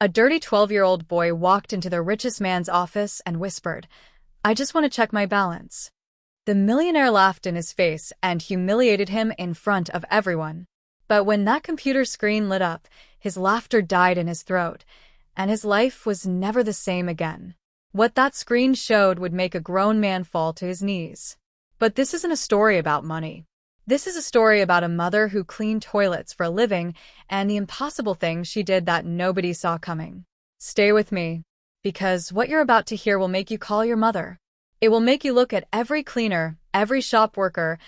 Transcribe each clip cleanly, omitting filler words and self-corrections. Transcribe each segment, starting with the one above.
A dirty 12-year-old boy walked into the richest man's office and whispered, "I just want to check my balance." The millionaire laughed in his face and humiliated him in front of everyone. But when that computer screen lit up, his laughter died in his throat, and his life was never the same again. What that screen showed would make a grown man fall to his knees. But this isn't a story about money. This is a story about a mother who cleaned toilets for a living and the impossible things she did that nobody saw coming. Stay with me, because what you're about to hear will make you call your mother. It will make you look at every cleaner, every shop worker,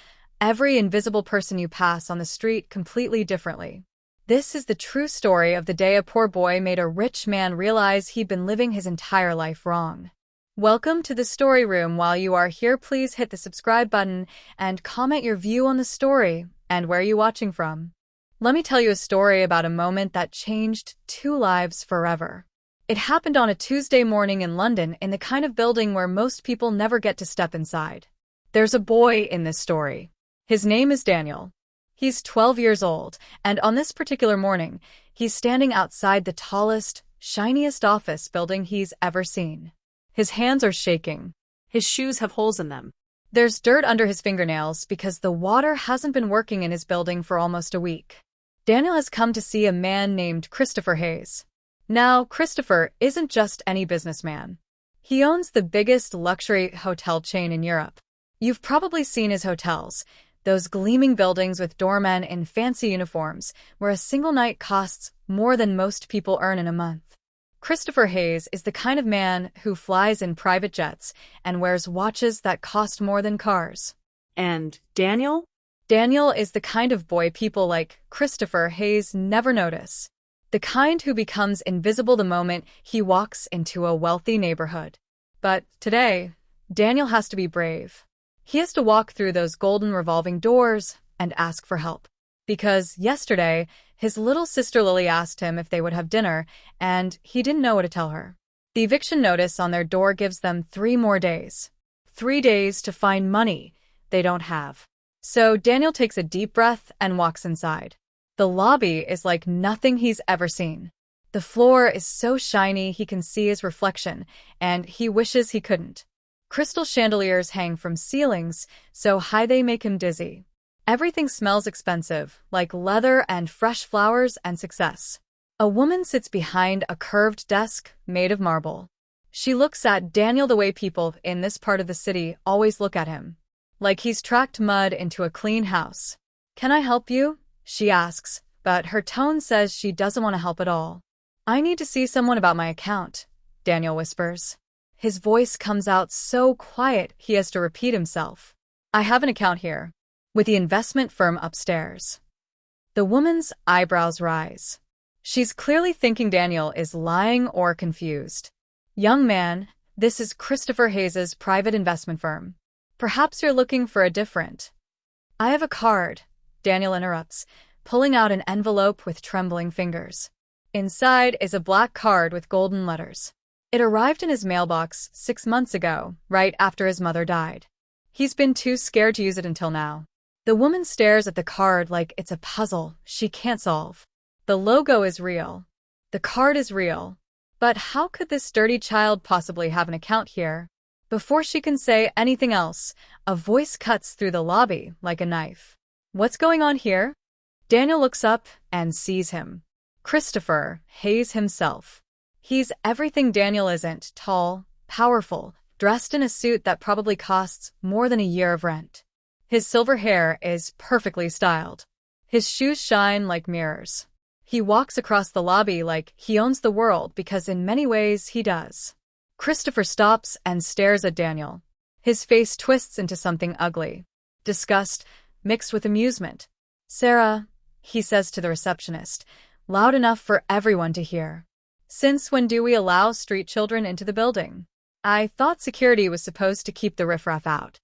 every invisible person you pass on the street completely differently. This is the true story of the day a poor boy made a rich man realize he'd been living his entire life wrong. Welcome to the story room. While you are here, please hit the subscribe button and comment your view on the story and where you're watching from. Let me tell you a story about a moment that changed two lives forever. It happened on a Tuesday morning in London, in the kind of building where most people never get to step inside. There's a boy in this story. His name is Daniel. He's 12 years old, and on this particular morning, he's standing outside the tallest, shiniest office building he's ever seen. His hands are shaking. His shoes have holes in them. There's dirt under his fingernails because the water hasn't been working in his building for almost a week. Daniel has come to see a man named Christopher Hayes. Now, Christopher isn't just any businessman. He owns the biggest luxury hotel chain in Europe. You've probably seen his hotels, those gleaming buildings with doormen in fancy uniforms, where a single night costs more than most people earn in a month. Christopher Hayes is the kind of man who flies in private jets and wears watches that cost more than cars. And Daniel? Daniel is the kind of boy people like Christopher Hayes never notice. The kind who becomes invisible the moment he walks into a wealthy neighborhood. But today, Daniel has to be brave. He has to walk through those golden revolving doors and ask for help. Because yesterday, his little sister Lily asked him if they would have dinner, and he didn't know what to tell her. The eviction notice on their door gives them 3 more days. 3 days to find money they don't have. So Daniel takes a deep breath and walks inside. The lobby is like nothing he's ever seen. The floor is so shiny he can see his reflection, and he wishes he couldn't. Crystal chandeliers hang from ceilings so high they make him dizzy. Everything smells expensive, like leather and fresh flowers and success. A woman sits behind a curved desk made of marble. She looks at Daniel the way people in this part of the city always look at him, like he's tracked mud into a clean house. "Can I help you?" she asks, but her tone says she doesn't want to help at all. "I need to see someone about my account," Daniel whispers. His voice comes out so quiet he has to repeat himself. "I have an account here, with the investment firm upstairs." The woman's eyebrows rise. She's clearly thinking Daniel is lying or confused. "Young man, this is Christopher Hayes's private investment firm. Perhaps you're looking for a different—" "I have a card," Daniel interrupts, pulling out an envelope with trembling fingers. Inside is a black card with golden letters. It arrived in his mailbox 6 months ago, right after his mother died. He's been too scared to use it until now. The woman stares at the card like it's a puzzle she can't solve. The logo is real. The card is real. But how could this dirty child possibly have an account here? Before she can say anything else, a voice cuts through the lobby like a knife. "What's going on here?" Daniel looks up and sees him. Christopher Hayes himself. He's everything Daniel isn't: tall, powerful, dressed in a suit that probably costs more than a year of rent. His silver hair is perfectly styled. His shoes shine like mirrors. He walks across the lobby like he owns the world, because in many ways he does. Christopher stops and stares at Daniel. His face twists into something ugly. Disgust, mixed with amusement. "Sarah," he says to the receptionist, loud enough for everyone to hear. "Since when do we allow street children into the building? I thought security was supposed to keep the riffraff out."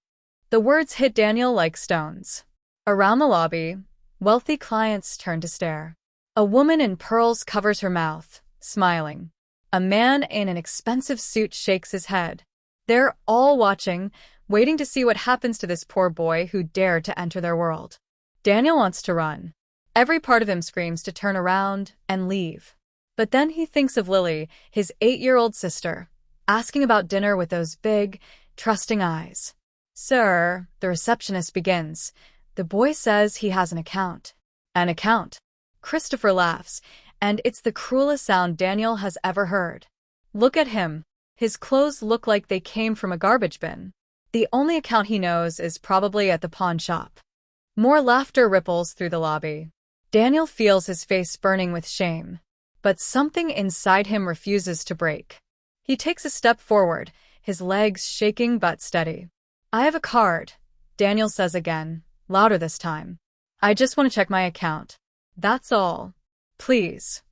The words hit Daniel like stones. Around the lobby, wealthy clients turn to stare. A woman in pearls covers her mouth, smiling. A man in an expensive suit shakes his head. They're all watching, waiting to see what happens to this poor boy who dared to enter their world. Daniel wants to run. Every part of him screams to turn around and leave. But then he thinks of Lily, his 8-year-old sister, asking about dinner with those big, trusting eyes. "Sir," the receptionist begins. The boy says he has an account. An account. Christopher laughs, and it's the cruelest sound Daniel has ever heard. Look at him. His clothes look like they came from a garbage bin. The only account he knows is probably at the pawn shop. More laughter ripples through the lobby. Daniel feels his face burning with shame. But something inside him refuses to break. He takes a step forward, his legs shaking but steady. "I have a card," Daniel says again, louder this time. "I just want to check my account. That's all. Please."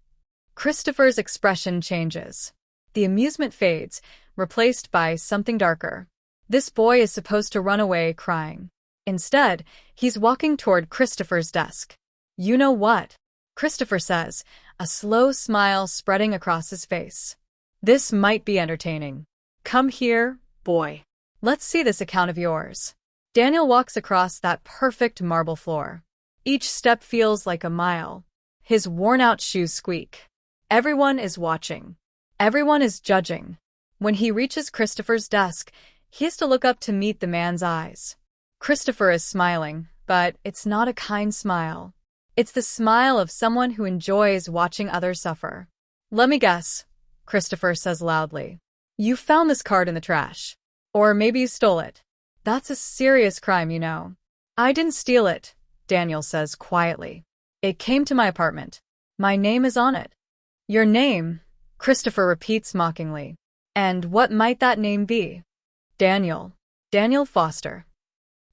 Christopher's expression changes. The amusement fades, replaced by something darker. This boy is supposed to run away crying. Instead, he's walking toward Christopher's desk. "You know what?" Christopher says, a slow smile spreading across his face. "This might be entertaining. Come here, boy. Let's see this account of yours." Daniel walks across that perfect marble floor. Each step feels like a mile. His worn-out shoes squeak. Everyone is watching. Everyone is judging. When he reaches Christopher's desk, he has to look up to meet the man's eyes. Christopher is smiling, but it's not a kind smile. It's the smile of someone who enjoys watching others suffer. "Let me guess," Christopher says loudly. "You found this card in the trash. Or maybe you stole it. That's a serious crime, you know." "I didn't steal it," Daniel says quietly. "It came to my apartment. My name is on it." "Your name?" Christopher repeats mockingly. "And what might that name be?" "Daniel. Daniel Foster."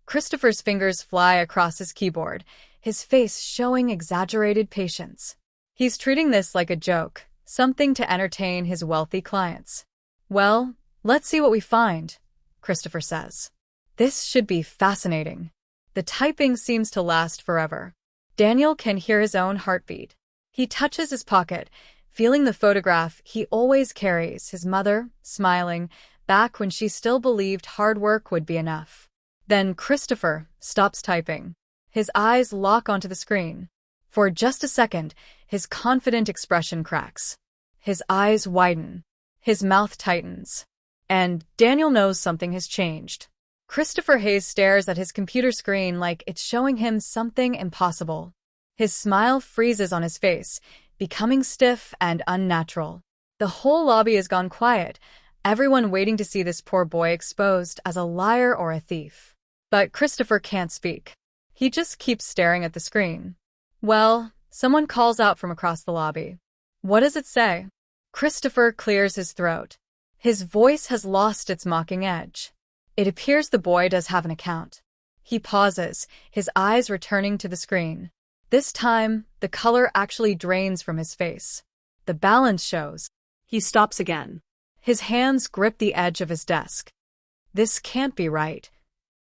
Christopher's fingers fly across his keyboard, his face showing exaggerated patience. He's treating this like a joke, something to entertain his wealthy clients. "Well, let's see what we find," Christopher says. "This should be fascinating." The typing seems to last forever. Daniel can hear his own heartbeat. He touches his pocket, feeling the photograph he always carries, his mother, smiling, back when she still believed hard work would be enough. Then Christopher stops typing. His eyes lock onto the screen. For just a second, his confident expression cracks. His eyes widen. His mouth tightens. And Daniel knows something has changed. Christopher Hayes stares at his computer screen like it's showing him something impossible. His smile freezes on his face, becoming stiff and unnatural. The whole lobby has gone quiet, everyone waiting to see this poor boy exposed as a liar or a thief. But Christopher can't speak. He just keeps staring at the screen. Well, someone calls out from across the lobby. What does it say? Christopher clears his throat. His voice has lost its mocking edge. It appears the boy does have an account. He pauses, his eyes returning to the screen. This time, the color actually drains from his face. The balance shows. He stops again. His hands grip the edge of his desk. This can't be right.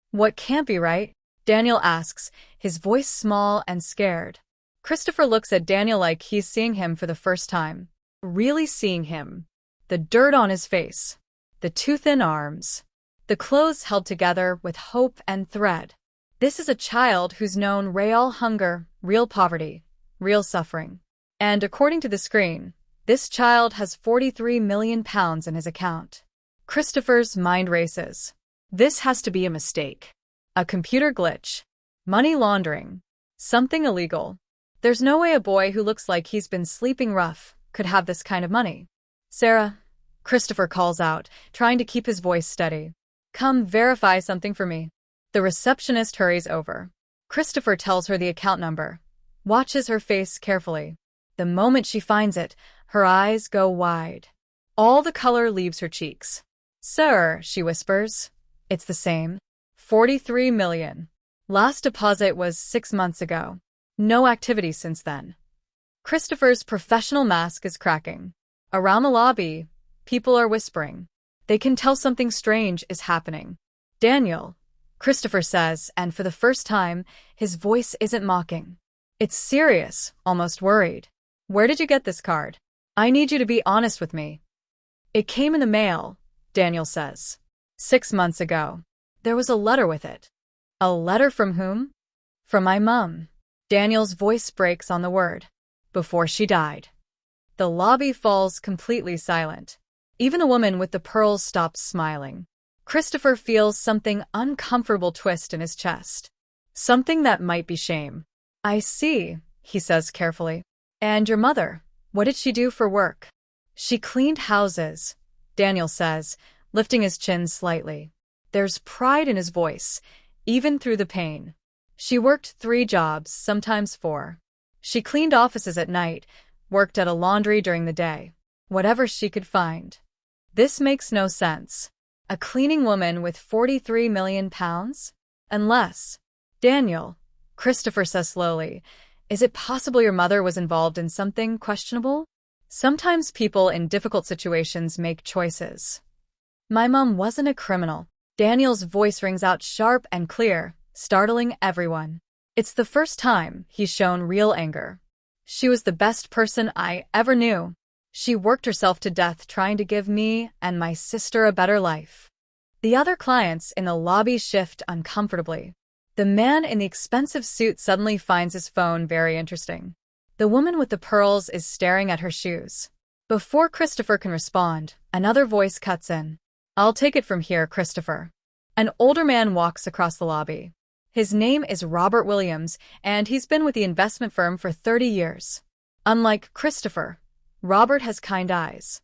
What can't be right? Daniel asks, his voice small and scared. Christopher looks at Daniel like he's seeing him for the first time. Really seeing him. The dirt on his face. The too thin arms. The clothes held together with hope and thread. This is a child who's known real hunger, real poverty, real suffering. And according to the screen, this child has 43 million pounds in his account. Christopher's mind races. This has to be a mistake. A computer glitch. Money laundering. Something illegal. There's no way a boy who looks like he's been sleeping rough could have this kind of money. Sarah, Christopher calls out, trying to keep his voice steady. Come verify something for me. The receptionist hurries over. Christopher tells her the account number. Watches her face carefully. The moment she finds it, her eyes go wide. All the color leaves her cheeks. Sir, she whispers. It's the same. 43 million. Last deposit was 6 months ago. No activity since then. Christopher's professional mask is cracking. Around the lobby, people are whispering. They can tell something strange is happening. Daniel, Christopher says, and for the first time, his voice isn't mocking. It's serious, almost worried. Where did you get this card? I need you to be honest with me. It came in the mail, Daniel says. 6 months ago. There was a letter with it. A letter from whom? From my mum. Daniel's voice breaks on the word. Before she died. The lobby falls completely silent. Even the woman with the pearls stops smiling. Christopher feels something uncomfortable twist in his chest. Something that might be shame. I see, he says carefully. And your mother, what did she do for work? She cleaned houses, Daniel says, lifting his chin slightly. There's pride in his voice, even through the pain. She worked 3 jobs, sometimes 4. She cleaned offices at night, worked at a laundry during the day. Whatever she could find. This makes no sense. A cleaning woman with 43 million pounds? Unless… Daniel, Christopher says slowly, is it possible your mother was involved in something questionable? Sometimes people in difficult situations make choices. My mom wasn't a criminal. Daniel's voice rings out sharp and clear, startling everyone. It's the first time he's shown real anger. She was the best person I ever knew. She worked herself to death trying to give me and my sister a better life. The other clients in the lobby shift uncomfortably. The man in the expensive suit suddenly finds his phone very interesting. The woman with the pearls is staring at her shoes. Before Christopher can respond, another voice cuts in. I'll take it from here, Christopher. An older man walks across the lobby. His name is Robert Williams, and he's been with the investment firm for 30 years. Unlike Christopher, Robert has kind eyes.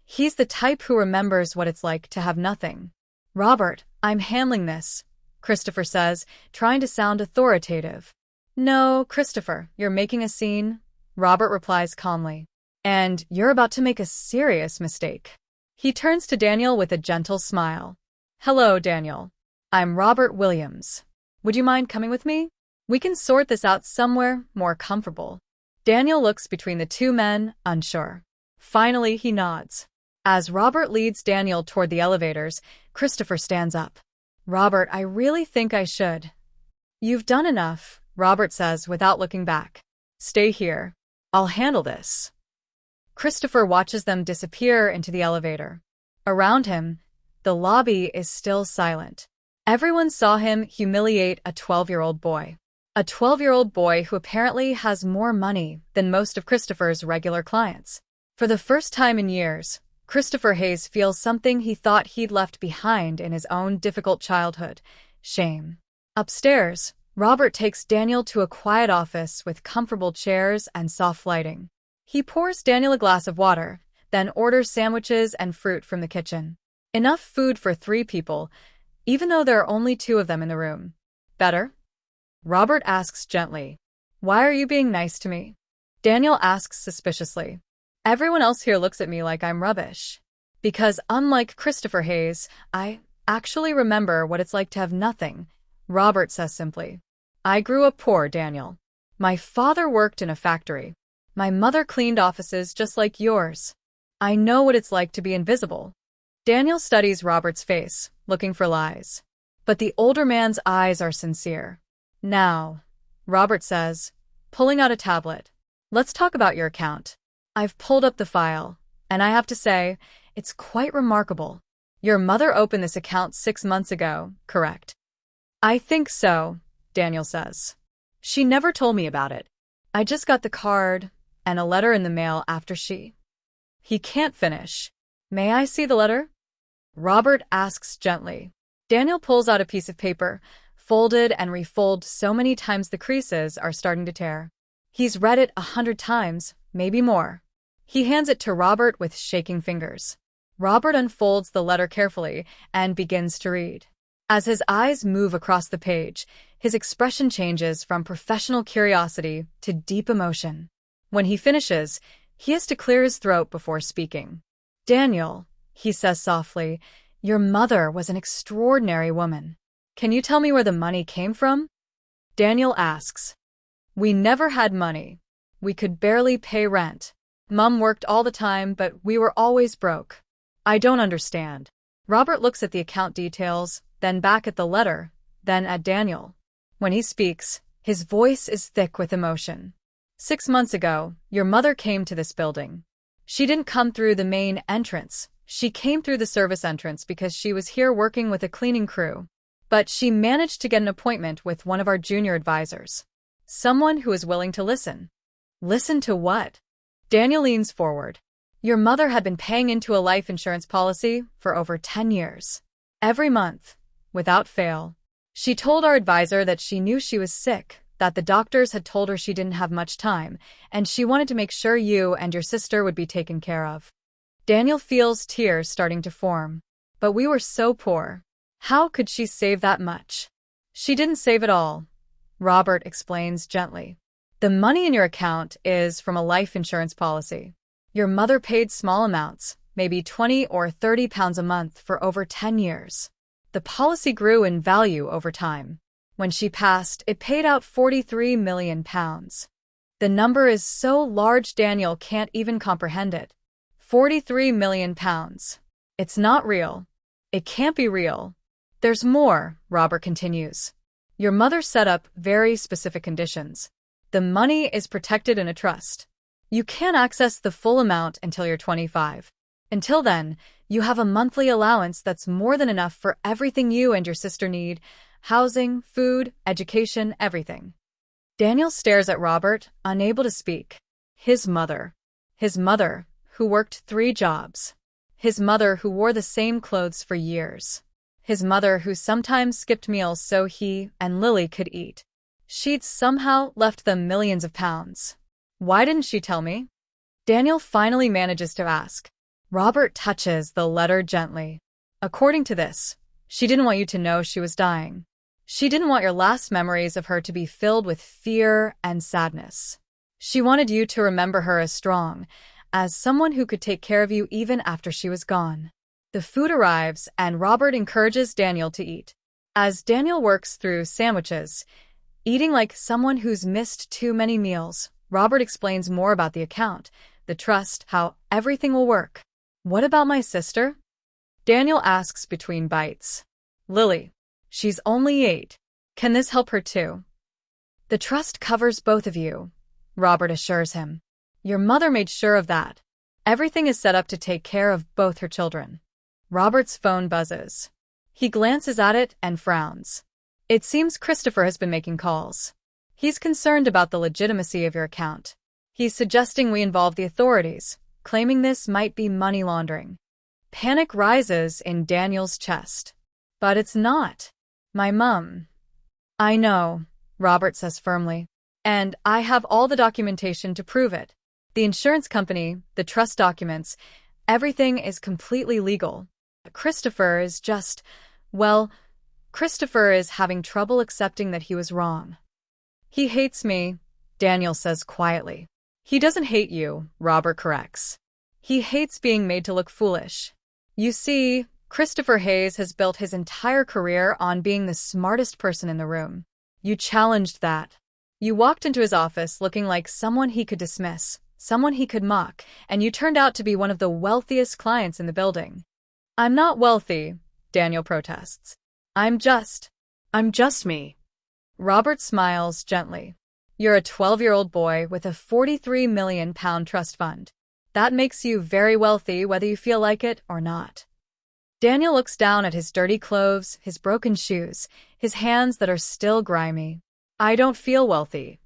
He's the type who remembers what it's like to have nothing. Robert, I'm handling this, Christopher says, trying to sound authoritative. No, Christopher, you're making a scene, Robert replies calmly. And you're about to make a serious mistake. He turns to Daniel with a gentle smile. Hello, Daniel. I'm Robert Williams. Would you mind coming with me? We can sort this out somewhere more comfortable. Daniel looks between the 2 men, unsure. Finally, he nods. As Robert leads Daniel toward the elevators, Christopher stands up. Robert, I really think I should. You've done enough, Robert says without looking back. Stay here. I'll handle this. Christopher watches them disappear into the elevator. Around him, the lobby is still silent. Everyone saw him humiliate a 12-year-old boy. A 12-year-old boy who apparently has more money than most of Christopher's regular clients. For the first time in years, Christopher Hayes feels something he thought he'd left behind in his own difficult childhood: shame. Upstairs, Robert takes Daniel to a quiet office with comfortable chairs and soft lighting. He pours Daniel a glass of water, then orders sandwiches and fruit from the kitchen. Enough food for 3 people, even though there are only 2 of them in the room. Better? Robert asks gently. Why are you being nice to me? Daniel asks suspiciously. Everyone else here looks at me like I'm rubbish. Because unlike Christopher Hayes, I actually remember what it's like to have nothing, Robert says simply. I grew up poor, Daniel. My father worked in a factory. My mother cleaned offices just like yours. I know what it's like to be invisible. Daniel studies Robert's face, looking for lies. But the older man's eyes are sincere. Now, Robert says, pulling out a tablet, let's talk about your account. I've pulled up the file, and I have to say, it's quite remarkable. Your mother opened this account 6 months ago, correct? I think so, Daniel says. She never told me about it. I just got the card and a letter in the mail after she… He can't finish. May I see the letter? Robert asks gently. Daniel pulls out a piece of paper, folded and refolded so many times the creases are starting to tear. He's read it 100 times, maybe more. He hands it to Robert with shaking fingers. Robert unfolds the letter carefully and begins to read. As his eyes move across the page, his expression changes from professional curiosity to deep emotion. When he finishes, he has to clear his throat before speaking. Daniel, he says softly, your mother was an extraordinary woman. Can you tell me where the money came from? Daniel asks. We never had money. We could barely pay rent. Mom worked all the time, but we were always broke. I don't understand. Robert looks at the account details, then back at the letter, then at Daniel. When he speaks, his voice is thick with emotion. 6 months ago, your mother came to this building. She didn't come through the main entrance. She came through the service entrance because she was here working with a cleaning crew. But she managed to get an appointment with one of our junior advisors. Someone who is willing to listen. Listen to what? Daniel leans forward. Your mother had been paying into a life insurance policy for over 10 years. Every month, without fail. She told our advisor that she knew she was sick, that the doctors had told her she didn't have much time, and she wanted to make sure you and your sister would be taken care of. Daniel feels tears starting to form. But we were so poor. How could she save that much? She didn't save it all, Robert explains gently. The money in your account is from a life insurance policy. Your mother paid small amounts, maybe 20 or 30 pounds a month for over 10 years. The policy grew in value over time. When she passed, it paid out 43 million pounds. The number is so large Daniel can't even comprehend it. 43 million pounds. It's not real. It can't be real. There's more, Robert continues. Your mother set up very specific conditions. The money is protected in a trust. You can't access the full amount until you're 25. Until then, you have a monthly allowance that's more than enough for everything you and your sister need: housing, food, education, everything. Daniel stares at Robert, unable to speak. His mother, who worked 3 jobs. His mother who wore the same clothes for years. His mother who sometimes skipped meals so he and Lily could eat. She'd somehow left them millions of pounds. Why didn't she tell me? Daniel finally manages to ask. Robert touches the letter gently. According to this, she didn't want you to know she was dying. She didn't want your last memories of her to be filled with fear and sadness. She wanted you to remember her as strong, as someone who could take care of you even after she was gone. The food arrives, and Robert encourages Daniel to eat. As Daniel works through sandwiches, eating like someone who's missed too many meals, Robert explains more about the account, the trust, how everything will work. What about my sister? Daniel asks between bites. Lily. She's only 8. Can this help her too? The trust covers both of you, Robert assures him. Your mother made sure of that. Everything is set up to take care of both her children. Robert's phone buzzes. He glances at it and frowns. It seems Christopher has been making calls. He's concerned about the legitimacy of your account. He's suggesting we involve the authorities, claiming this might be money laundering. Panic rises in Daniel's chest. But it's not. My mom. I know, Robert says firmly. And I have all the documentation to prove it. The insurance company, the trust documents, everything is completely legal. Christopher is Christopher is having trouble accepting that he was wrong. He hates me, Daniel says quietly. He doesn't hate you, Robert corrects. He hates being made to look foolish. You see, Christopher Hayes has built his entire career on being the smartest person in the room. You challenged that. You walked into his office looking like someone he could dismiss, someone he could mock, and you turned out to be one of the wealthiest clients in the building. I'm not wealthy, Daniel protests. I'm just me. Robert smiles gently. You're a 12-year-old boy with a 43 million pound trust fund. That makes you very wealthy whether you feel like it or not. Daniel looks down at his dirty clothes, his broken shoes, his hands that are still grimy. I don't feel wealthy.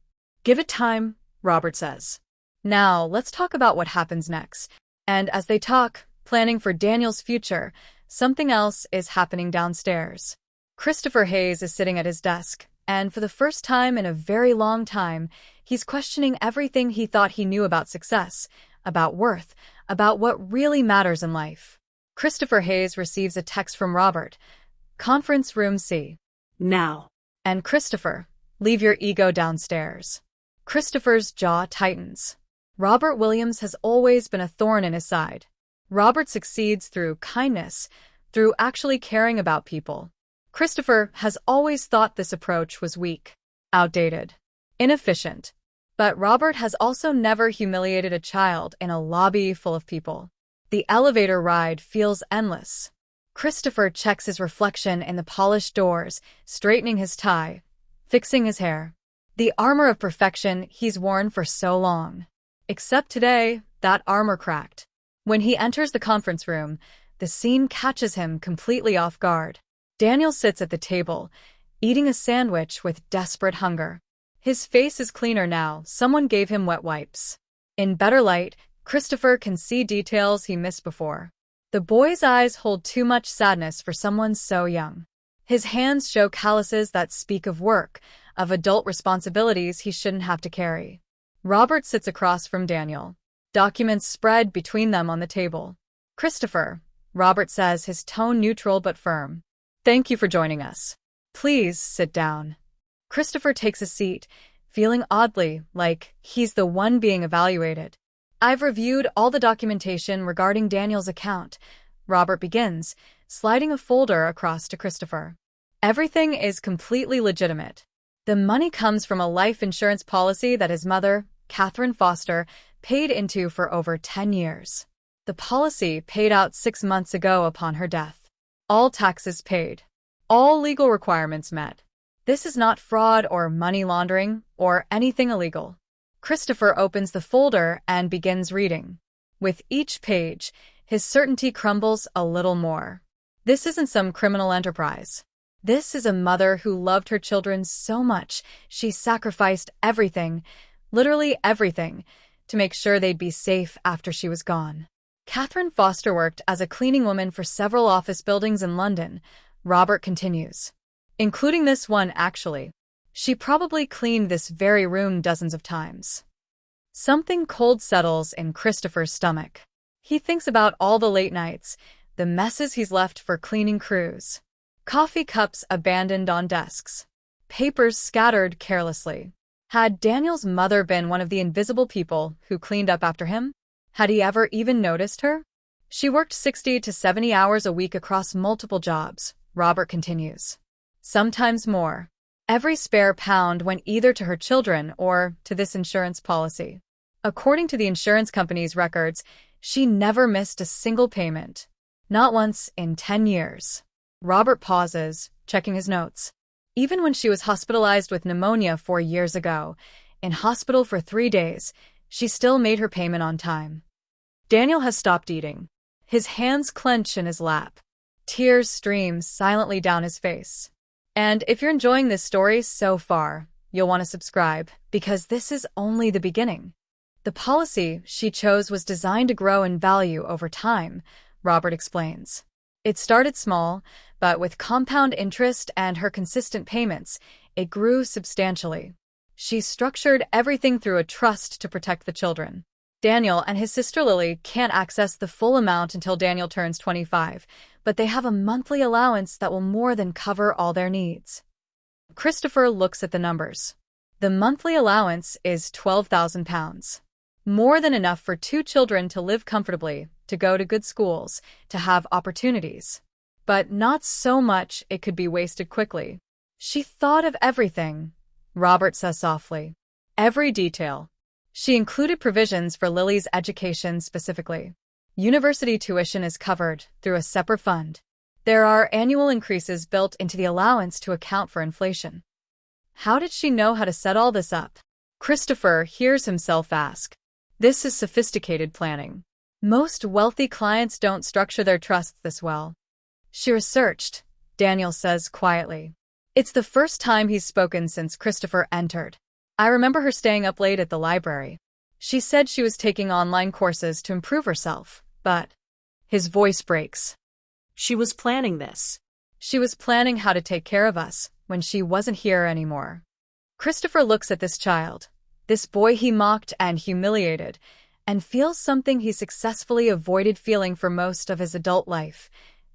Give it time, Robert says. Now, let's talk about what happens next. And as they talk, planning for Daniel's future, something else is happening downstairs. Christopher Hayes is sitting at his desk, and for the first time in a very long time, he's questioning everything he thought he knew about success, about worth, about what really matters in life. Christopher Hayes receives a text from Robert. Conference room C. Now. And Christopher, leave your ego downstairs. Christopher's jaw tightens. Robert Williams has always been a thorn in his side. Robert succeeds through kindness, through actually caring about people. Christopher has always thought this approach was weak, outdated, inefficient. But Robert has also never humiliated a child in a lobby full of people. The elevator ride feels endless. Christopher checks his reflection in the polished doors, straightening his tie, fixing his hair. The armor of perfection he's worn for so long. Except today, that armor cracked. When he enters the conference room, the scene catches him completely off guard. Daniel sits at the table, eating a sandwich with desperate hunger. His face is cleaner now, someone gave him wet wipes. In better light, Christopher can see details he missed before. The boy's eyes hold too much sadness for someone so young. His hands show calluses that speak of work, of adult responsibilities he shouldn't have to carry. Robert sits across from Daniel. Documents spread between them on the table. Christopher, Robert says, his tone neutral but firm. Thank you for joining us. Please sit down. Christopher takes a seat, feeling oddly like he's the one being evaluated. I've reviewed all the documentation regarding Daniel's account, Robert begins, sliding a folder across to Christopher. Everything is completely legitimate. The money comes from a life insurance policy that his mother, Catherine Foster, paid into for over 10 years. The policy paid out 6 months ago upon her death. All taxes paid. All legal requirements met. This is not fraud or money laundering or anything illegal. Christopher opens the folder and begins reading. With each page, his certainty crumbles a little more. This isn't some criminal enterprise. This is a mother who loved her children so much she sacrificed everything, literally everything, to make sure they'd be safe after she was gone. Catherine Foster worked as a cleaning woman for several office buildings in London, Robert continues. Including this one, actually. She probably cleaned this very room dozens of times. Something cold settles in Christopher's stomach. He thinks about all the late nights, the messes he's left for cleaning crews. Coffee cups abandoned on desks. Papers scattered carelessly. Had Daniel's mother been one of the invisible people who cleaned up after him? Had he ever even noticed her? She worked 60 to 70 hours a week across multiple jobs, Robert continues. Sometimes more. Every spare pound went either to her children or to this insurance policy. According to the insurance company's records, she never missed a single payment. Not once in 10 years. Robert pauses, checking his notes. Even when she was hospitalized with pneumonia 4 years ago, in hospital for 3 days, she still made her payment on time. Daniel has stopped eating. His hands clench in his lap. Tears stream silently down his face. And if you're enjoying this story so far, you'll want to subscribe, because this is only the beginning. The policy she chose was designed to grow in value over time, Robert explains. It started small, but with compound interest and her consistent payments, it grew substantially. She structured everything through a trust to protect the children. Daniel and his sister Lily can't access the full amount until Daniel turns 25, but they have a monthly allowance that will more than cover all their needs. Christopher looks at the numbers. The monthly allowance is £12,000. More than enough for 2 children to live comfortably, to go to good schools, to have opportunities. But not so much it could be wasted quickly. She thought of everything, Robert says softly. Every detail. She included provisions for Lily's education specifically. University tuition is covered through a separate fund. There are annual increases built into the allowance to account for inflation. How did she know how to set all this up? Christopher hears himself ask. This is sophisticated planning. Most wealthy clients don't structure their trusts this well. She researched, Daniel says quietly. It's the first time he's spoken since Christopher entered. I remember her staying up late at the library. She said she was taking online courses to improve herself, but his voice breaks. She was planning this. She was planning how to take care of us when she wasn't here anymore. Christopher looks at this child, this boy he mocked and humiliated, and feels something he successfully avoided feeling for most of his adult life: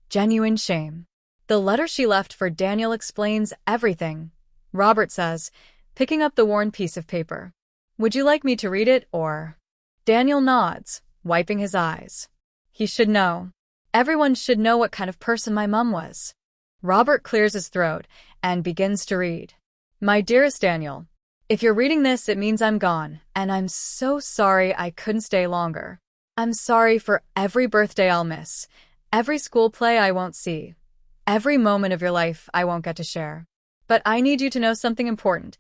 genuine shame. The letter she left for Daniel explains everything, Robert says, picking up the worn piece of paper. Would you like me to read it, or? Daniel nods, wiping his eyes. He should know. Everyone should know what kind of person my mom was. Robert clears his throat and begins to read. My dearest Daniel, if you're reading this, it means I'm gone, and I'm so sorry I couldn't stay longer. I'm sorry for every birthday I'll miss, every school play I won't see, every moment of your life I won't get to share. But I need you to know something important.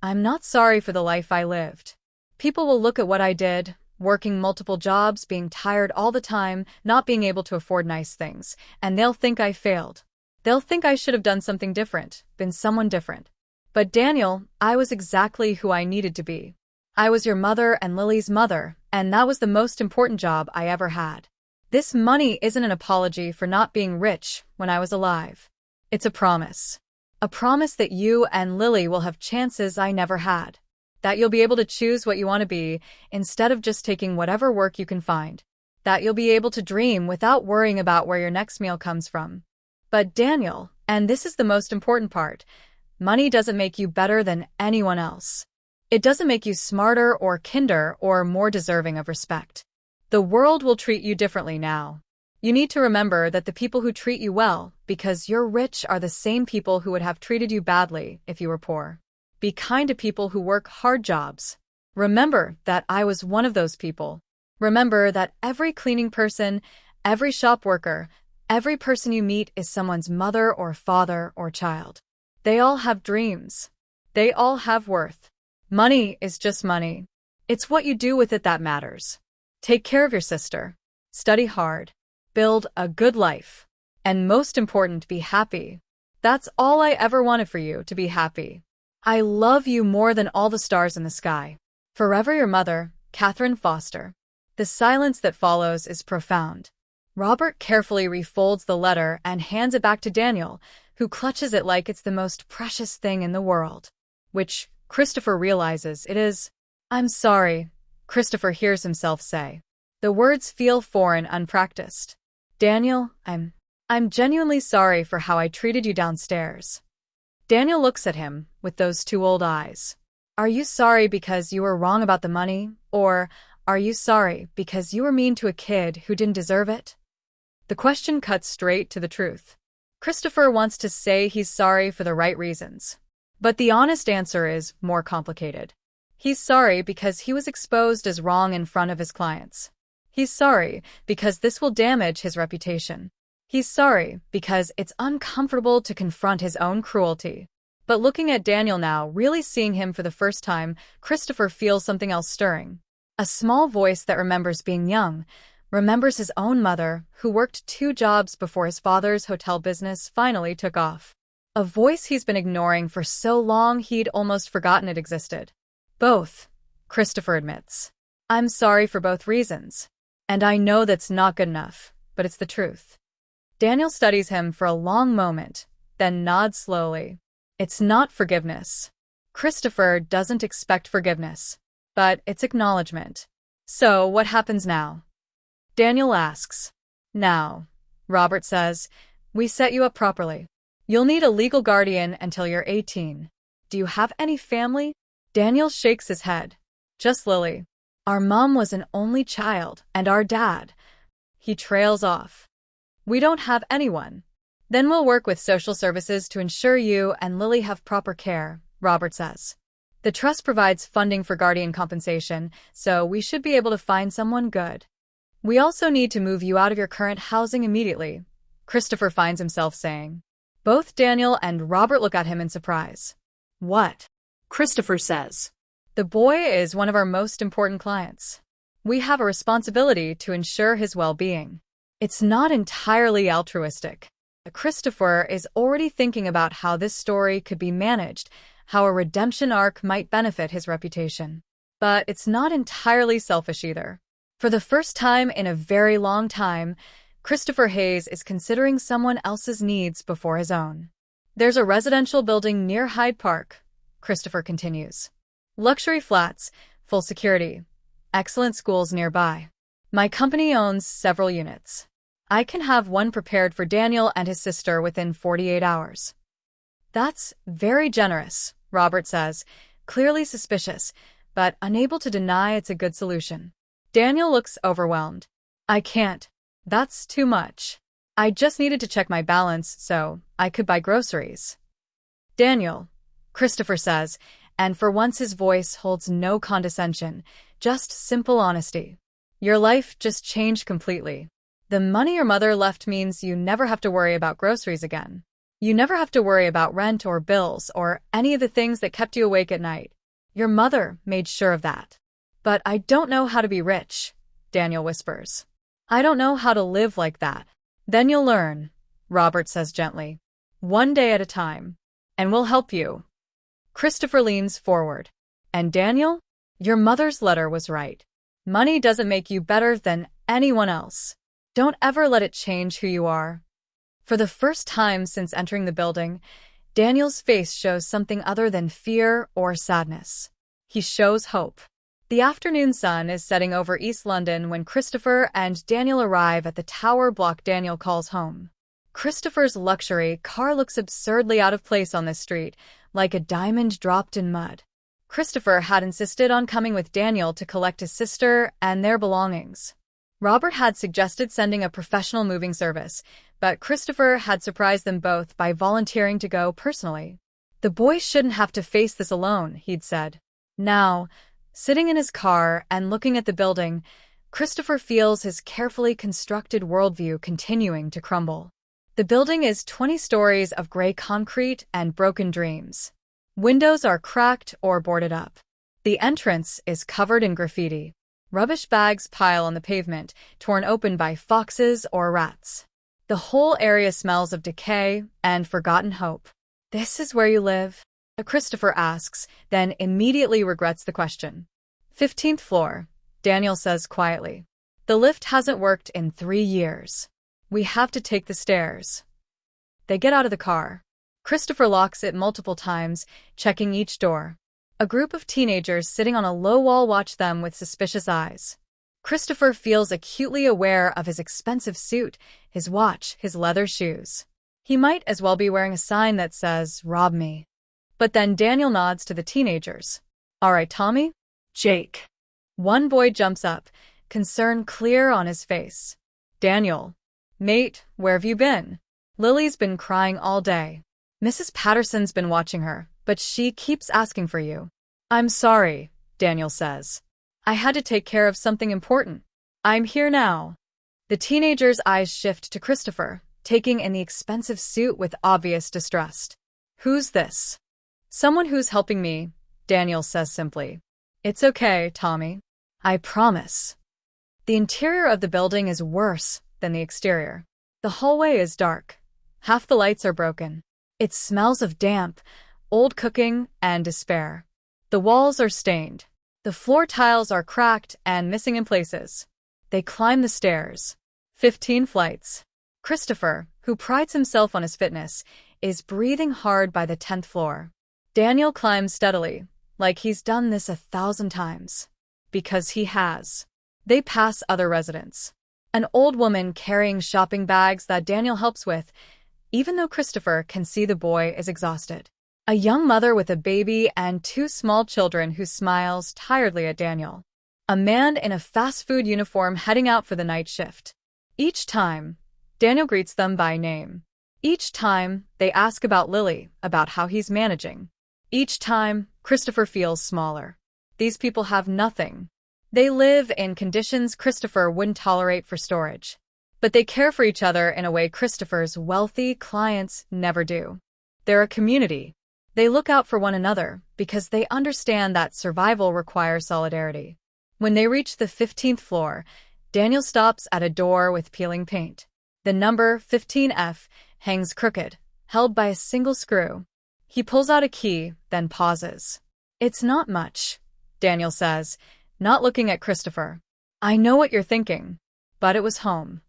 I'm not sorry for the life I lived. People will look at what I did, working multiple jobs, being tired all the time, not being able to afford nice things, and they'll think I failed. They'll think I should have done something different, been someone different. But Daniel, I was exactly who I needed to be. I was your mother and Lily's mother, and that was the most important job I ever had. This money isn't an apology for not being rich when I was alive. It's a promise. A promise that you and Lily will have chances I never had. That you'll be able to choose what you want to be instead of just taking whatever work you can find. That you'll be able to dream without worrying about where your next meal comes from. But Daniel, and this is the most important part, money doesn't make you better than anyone else. It doesn't make you smarter or kinder or more deserving of respect. The world will treat you differently now. You need to remember that the people who treat you well because you're rich are the same people who would have treated you badly if you were poor. Be kind to people who work hard jobs. Remember that I was one of those people. Remember that every cleaning person, every shop worker, every person you meet is someone's mother or father or child. They all have dreams. They all have worth. Money is just money. It's what you do with it that matters. Take care of your sister. Study hard. Build a good life. And most important, be happy. That's all I ever wanted for you, to be happy. I love you more than all the stars in the sky. Forever your mother, Catherine Foster. The silence that follows is profound. Robert carefully refolds the letter and hands it back to Daniel, who clutches it like it's the most precious thing in the world. Which Christopher realizes it is. I'm sorry, Christopher hears himself say. The words feel foreign, unpracticed. Daniel, I'm genuinely sorry for how I treated you downstairs. Daniel looks at him with those two old eyes. Are you sorry because you were wrong about the money, or are you sorry because you were mean to a kid who didn't deserve it? The question cuts straight to the truth. Christopher wants to say he's sorry for the right reasons. But the honest answer is more complicated. He's sorry because he was exposed as wrong in front of his clients. He's sorry because this will damage his reputation. He's sorry because it's uncomfortable to confront his own cruelty. But looking at Daniel now, really seeing him for the first time, Christopher feels something else stirring. A small voice that remembers being young, remembers his own mother, who worked 2 jobs before his father's hotel business finally took off. A voice he's been ignoring for so long he'd almost forgotten it existed. Both, Christopher admits. I'm sorry for both reasons. And I know that's not good enough, but it's the truth. Daniel studies him for a long moment, then nods slowly. It's not forgiveness. Christopher doesn't expect forgiveness, but it's acknowledgement. So what happens now? Daniel asks. Now, Robert says, we set you up properly. You'll need a legal guardian until you're 18. Do you have any family? Daniel shakes his head. Just Lily. Our mom was an only child, and our dad. He trails off. We don't have anyone. Then we'll work with social services to ensure you and Lily have proper care, Robert says. The trust provides funding for guardian compensation, so we should be able to find someone good. We also need to move you out of your current housing immediately, Christopher finds himself saying. Both Daniel and Robert look at him in surprise. What? Christopher says. The boy is one of our most important clients. We have a responsibility to ensure his well-being. It's not entirely altruistic. Christopher is already thinking about how this story could be managed, how a redemption arc might benefit his reputation. But it's not entirely selfish either. For the first time in a very long time, Christopher Hayes is considering someone else's needs before his own. There's a residential building near Hyde Park, Christopher continues. Luxury flats, full security, excellent schools nearby. My company owns several units. I can have one prepared for Daniel and his sister within 48 hours. That's very generous, Robert says, clearly suspicious, but unable to deny it's a good solution. Daniel looks overwhelmed. I can't. That's too much. I just needed to check my balance so I could buy groceries. Daniel, Christopher says, and for once his voice holds no condescension, just simple honesty. Your life just changed completely. The money your mother left means you never have to worry about groceries again. You never have to worry about rent or bills or any of the things that kept you awake at night. Your mother made sure of that. But I don't know how to be rich, Daniel whispers. I don't know how to live like that. Then you'll learn, Robert says gently. One day at a time. And we'll help you. Christopher leans forward. And Daniel? Your mother's letter was right. Money doesn't make you better than anyone else. Don't ever let it change who you are. For the first time since entering the building, Daniel's face shows something other than fear or sadness. He shows hope. The afternoon sun is setting over East London when Christopher and Daniel arrive at the tower block Daniel calls home. Christopher's luxury car looks absurdly out of place on this street, like a diamond dropped in mud. Christopher had insisted on coming with Daniel to collect his sister and their belongings. Robert had suggested sending a professional moving service, but Christopher had surprised them both by volunteering to go personally. The boys shouldn't have to face this alone, he'd said. Now, sitting in his car and looking at the building, Christopher feels his carefully constructed worldview continuing to crumble. The building is 20 stories of gray concrete and broken dreams. Windows are cracked or boarded up. The entrance is covered in graffiti. Rubbish bags pile on the pavement, torn open by foxes or rats. The whole area smells of decay and forgotten hope. "This is where you live?" Christopher asks, then immediately regrets the question. 15th floor, Daniel says quietly. "The lift hasn't worked in 3 years. We have to take the stairs." They get out of the car. Christopher locks it multiple times, checking each door. A group of teenagers sitting on a low wall watch them with suspicious eyes. Christopher feels acutely aware of his expensive suit, his watch, his leather shoes. He might as well be wearing a sign that says, "Rob me." But then Daniel nods to the teenagers. "All right, Tommy?" Jake. One boy jumps up, concern clear on his face. "Daniel. Mate, where have you been? Lily's been crying all day. Mrs. Patterson's been watching her, but she keeps asking for you." "I'm sorry," Daniel says. "I had to take care of something important. I'm here now." The teenager's eyes shift to Christopher, taking in the expensive suit with obvious distrust. "Who's this?" "Someone who's helping me," Daniel says simply. "It's okay, Tommy. I promise." The interior of the building is worse than the exterior. The hallway is dark. Half the lights are broken. It smells of damp, old cooking, and despair. The walls are stained. The floor tiles are cracked and missing in places. They climb the stairs. 15 flights. Christopher, who prides himself on his fitness, is breathing hard by the 10th floor. Daniel climbs steadily, like he's done this 1,000 times. Because he has. They pass other residents. An old woman carrying shopping bags that Daniel helps with, even though Christopher can see the boy is exhausted. A young mother with a baby and 2 small children who smiles tiredly at Daniel. A man in a fast food uniform heading out for the night shift. Each time, Daniel greets them by name. Each time, they ask about Lily, about how he's managing. Each time, Christopher feels smaller. These people have nothing. They live in conditions Christopher wouldn't tolerate for storage. But they care for each other in a way Christopher's wealthy clients never do. They're a community. They look out for one another because they understand that survival requires solidarity. When they reach the 15th floor, Daniel stops at a door with peeling paint. The number 15F hangs crooked, held by a single screw. He pulls out a key, then pauses. "It's not much," Daniel says, not looking at Christopher. "I know what you're thinking, but it was home."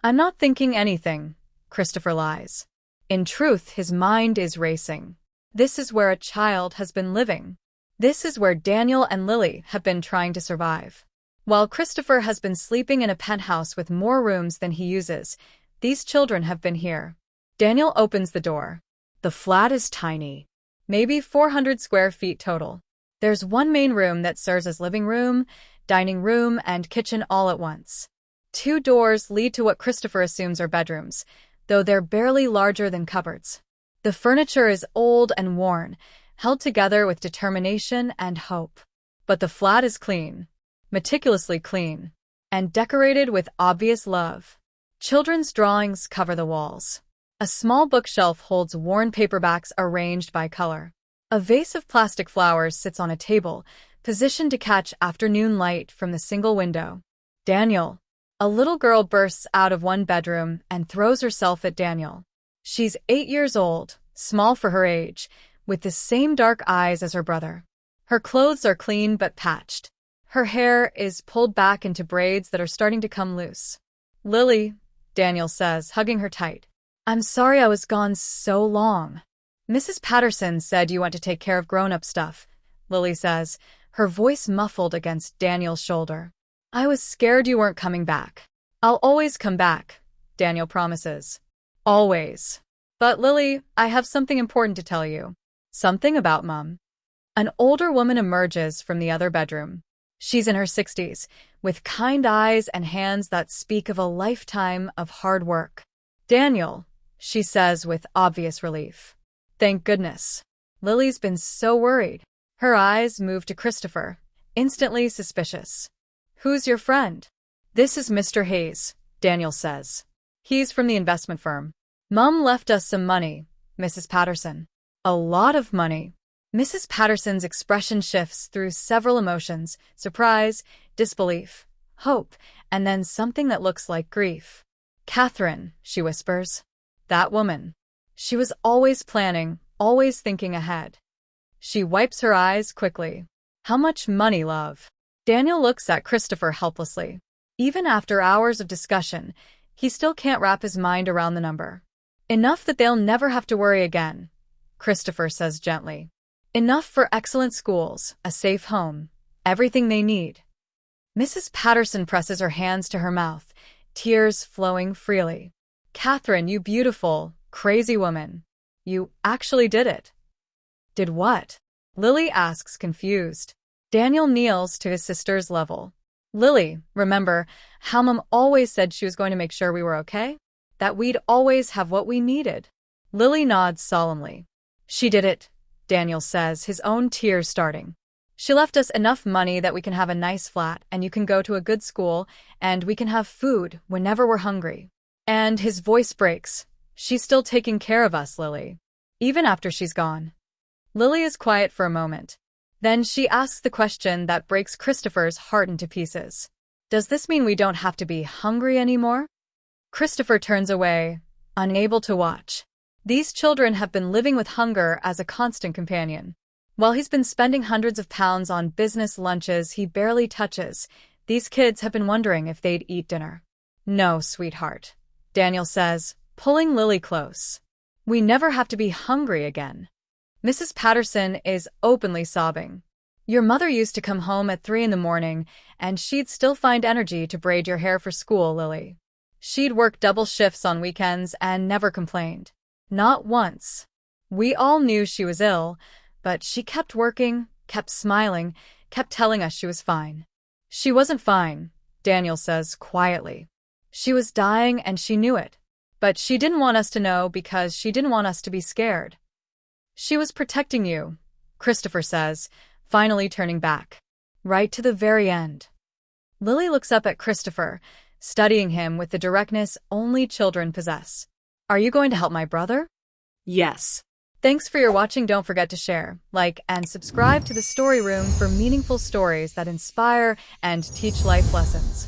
"I'm not thinking anything," Christopher lies. In truth, his mind is racing. This is where a child has been living. This is where Daniel and Lily have been trying to survive. While Christopher has been sleeping in a penthouse with more rooms than he uses, these children have been here. Daniel opens the door. The flat is tiny. Maybe 400 square feet total. There's one main room that serves as living room, dining room, and kitchen all at once. 2 doors lead to what Christopher assumes are bedrooms, though they're barely larger than cupboards. The furniture is old and worn, held together with determination and hope. But the flat is clean, meticulously clean, and decorated with obvious love. Children's drawings cover the walls. A small bookshelf holds worn paperbacks arranged by color. A vase of plastic flowers sits on a table, positioned to catch afternoon light from the single window. "Daniel." A little girl bursts out of one bedroom and throws herself at Daniel. She's 8 years old, small for her age, with the same dark eyes as her brother. Her clothes are clean but patched. Her hair is pulled back into braids that are starting to come loose. Lily, Daniel says, hugging her tight. I'm sorry I was gone so long. Mrs. Patterson said you went to take care of grown-up stuff, Lily says, her voice muffled against Daniel's shoulder. I was scared you weren't coming back. I'll always come back, Daniel promises. Always. But Lily, I have something important to tell you. Something about Mom. An older woman emerges from the other bedroom. She's in her 60s, with kind eyes and hands that speak of a lifetime of hard work. Daniel, she says with obvious relief. Thank goodness. Lily's been so worried. Her eyes move to Christopher, instantly suspicious. Who's your friend? This is Mr. Hayes, Daniel says. He's from the investment firm. Mom left us some money, Mrs. Patterson. A lot of money. Mrs. Patterson's expression shifts through several emotions: surprise, disbelief, hope, and then something that looks like grief. Catherine, she whispers. That woman. She was always planning, always thinking ahead. She wipes her eyes quickly. How much money, love? Daniel looks at Christopher helplessly. Even after hours of discussion, he still can't wrap his mind around the number. Enough that they'll never have to worry again, Christopher says gently. Enough for excellent schools, a safe home, everything they need. Mrs. Patterson presses her hands to her mouth, tears flowing freely. Catherine, you beautiful, crazy woman. You actually did it. Did what? Lily asks, confused. Daniel kneels to his sister's level. Lily, remember how Mom always said she was going to make sure we were okay? That we'd always have what we needed. Lily nods solemnly. She did it, Daniel says, his own tears starting. She left us enough money that we can have a nice flat and you can go to a good school and we can have food whenever we're hungry. And his voice breaks. She's still taking care of us, Lily. Even after she's gone. Lily is quiet for a moment. Then she asks the question that breaks Christopher's heart into pieces. Does this mean we don't have to be hungry anymore? Christopher turns away, unable to watch. These children have been living with hunger as a constant companion. While he's been spending hundreds of pounds on business lunches he barely touches, these kids have been wondering if they'd eat dinner. No, sweetheart, Daniel says, pulling Lily close. We never have to be hungry again. Mrs. Patterson is openly sobbing. Your mother used to come home at 3 a.m, and she'd still find energy to braid your hair for school, Lily. She'd work double shifts on weekends and never complained. Not once. We all knew she was ill, but she kept working, kept smiling, kept telling us she was fine. She wasn't fine, Daniel says quietly. She was dying and she knew it. But she didn't want us to know because she didn't want us to be scared. She was protecting you, Christopher says, finally turning back. Right to the very end. Lily looks up at Christopher, studying him with the directness only children possess. Are you going to help my brother? Yes. Thanks for your watching. Don't forget to share, like, and subscribe to the Story Room for meaningful stories that inspire and teach life lessons.